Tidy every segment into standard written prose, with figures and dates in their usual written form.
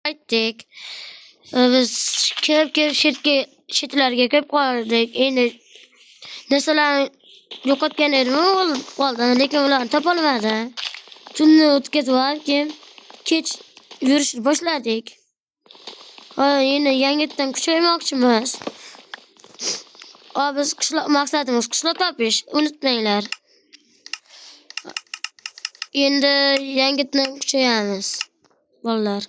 Aytdik. Biz kelib chetlarga kelib qoldik. Endi narsalarni yo'qotgan edim qoldi, lekin ularni topolmadi. Tunni o'tkazib keyin kech yurishni boshladik. Endi yangidan kuchaymoqchimiz. Biz maqsadimiz qishloq topish, unutmanglar. Endi yangidan kuchayamiz, bolalar.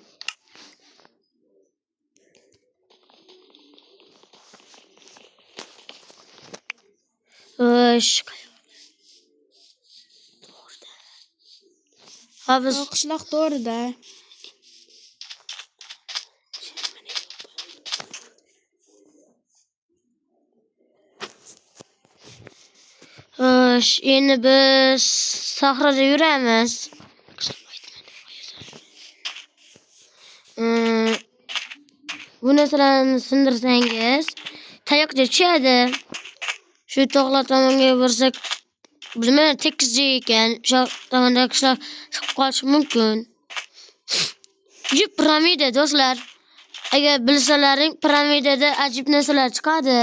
Biz qishloq to'g'rida. Endi biz sahrada yuramiz. Bu narsalarni sindirsangiz tayoqcha tushadi. Shu tog'lar tomonga borsak, bilmayman, tekisji ekan. Shu tomonda qishloq chiqib qolishi mumkin. Piramida do'stlar. Agar bilsalaring, piramidada ajib narsalar chiqadi.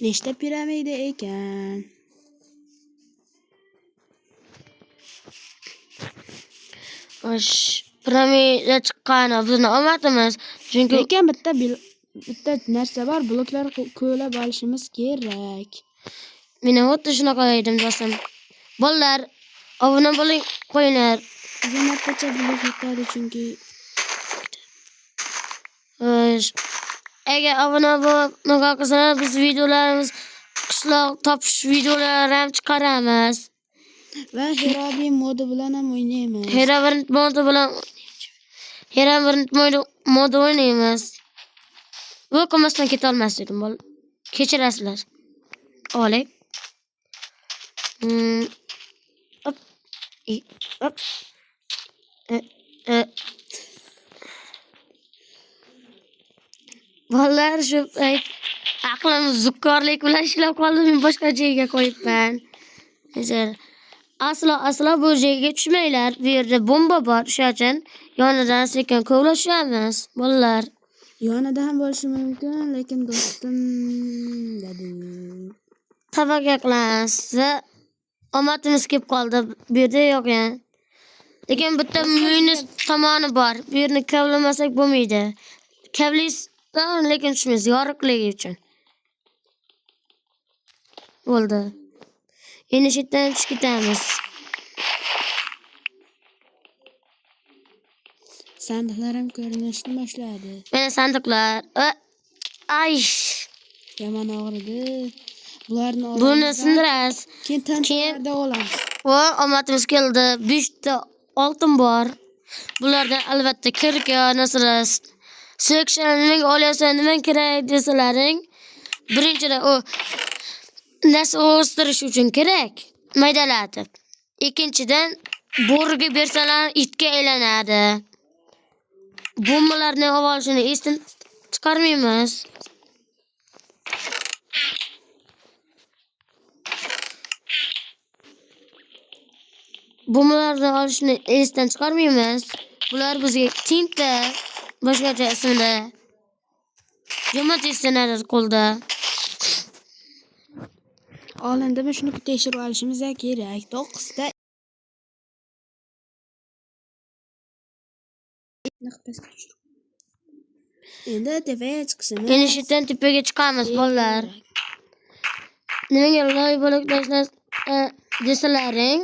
Nechta piramida ekan? Piramida chiqqani bizni omadimiz. Chunki lekin bitta narsa bor, bloklar ko'lab olishimiz kerak. Men xuddi shunaqa edim do'stim. Bolalar, obuna bo'ling, qo'yinglar. Martacha blok yetadi chunki. Agar obuna bo'lmagan qilsalar, biz videolarimiz qishloq topish videolari ham chiqaramiz. Va Herobi modi bilan ham o'ynaymiz. Herobi modi o'ynaymiz. Bu qilmasdan keta olmasdim, bol. Kechirasizlar. Olay. Hop. Hop. Bolalar, shu aqlim zukkorlik bilan ishlab qoldim, men boshqa joyga qo'yibman. Aslo bu joyga tushmanglar. Bu yerda bomba bor, shuning uchun yonidan sekin kovlashamiz, bolalar. Yonida ham bo'lishi mumkin, lekin do'stim dedi. Tavaga qilamiz. Omadimiz kelib qoldi. Bu yerda yo'q ya. Lekin bitta minus tomoni bor. Bu yerni kavlamasak bo'lmaydi. Kavlaysan, lekin tushmaysiz, yorug'ligi uchun. Bo'ldi. Endi chetdan tushib ketamiz. Sandiqlar ham ko'rinishni boshladi. Mana sandiqlar. Ay, yomon og'ridi. Bularni olamiz. Buni sindiramiz. Keyin tanchalarda olamiz. Omadimiz keldi. 5 ta oltin bor. Bulardan albatta kerak narsalar. Section nimaga olyapsan, nima kerak desalaring, birinchidan u narsa o'stirish uchun kerak, maydalatib. Ikkinchidan, bo'riga bersalar itga aylanadi. Bombalarni olishini esdan chiqarmaymiz. Bombalarni olishni esdan chiqarmaymiz. Bular bizga tinta, boshqacha ismida. Yomon testlanadi qo'lda. Olindimi, shuni tekshirib olishimiz kerak. 9 ta endi tepaga chiqishimiz. Endi shundan tepaga chiqamiz, bolalar. Nimaga loy bo'lib tashlash desalaring,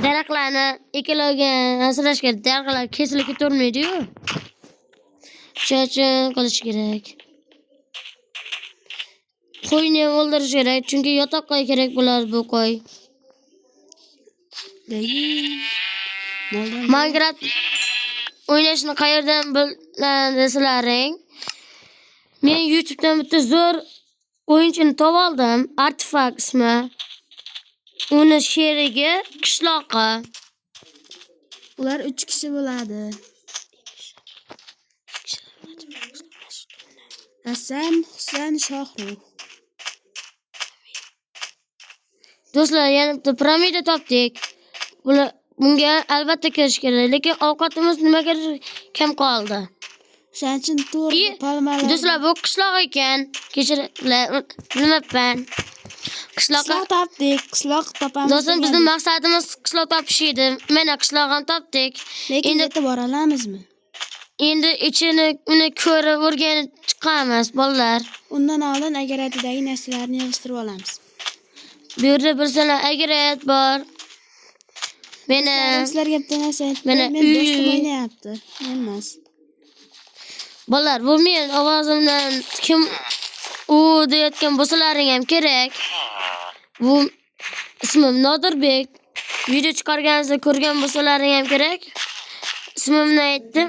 daraxtlarni ekilgan asrashga daraxtlar kesilib ketavermaydi-yu. Shuning qilish kerak. Qo'yni o'ldirish kerak, chunki yotoqqa kerak bo'ladi bu qo'y. Minecraft o'ynashni qayerdan bilasizlaring? Men YouTube'dan bitta zo'r o'yinchini topib oldim, Artifact ismi. Uni sherigi qishloqqa. Ular 3 kishi bo'ladi. Hasan, Husan, Shohruh. Do'stlar, yana bitta piramida topdik. Bunga albatta kirish kerak, lekin ovqatimiz nimaga kam qoldi. Shuning uchun to'g'ri palmalar. Do'stlar, bu qishloq ekan. Kechiringlar, bilmabman. Qishloqqa Qishloq topdik. Qishloq topamiz. do'stlar, bizning maqsadimiz qishloq topish edi. Mana qishloq ham topdik. Lekin yetib bora olamizmi? Endi ichini uni ko'rib o'rganib chiqamiz, bolalar. Undan oldin agaratidagi narsalarni yig'ishtirib olamiz. Bu yerda bilsanglar agarat bor. Meni Sizlarga bitta narsa aytdim. Mana Men do'stim o'ynayapti. Men emas. bolalar, bu men ovozimdan kim u deyotgan bo'lsalaring ham kerak. Bu ismim Nodirbek. Video chiqarganingizda ko'rgan bo'lsalaring ham kerak. Ismimni aytdim.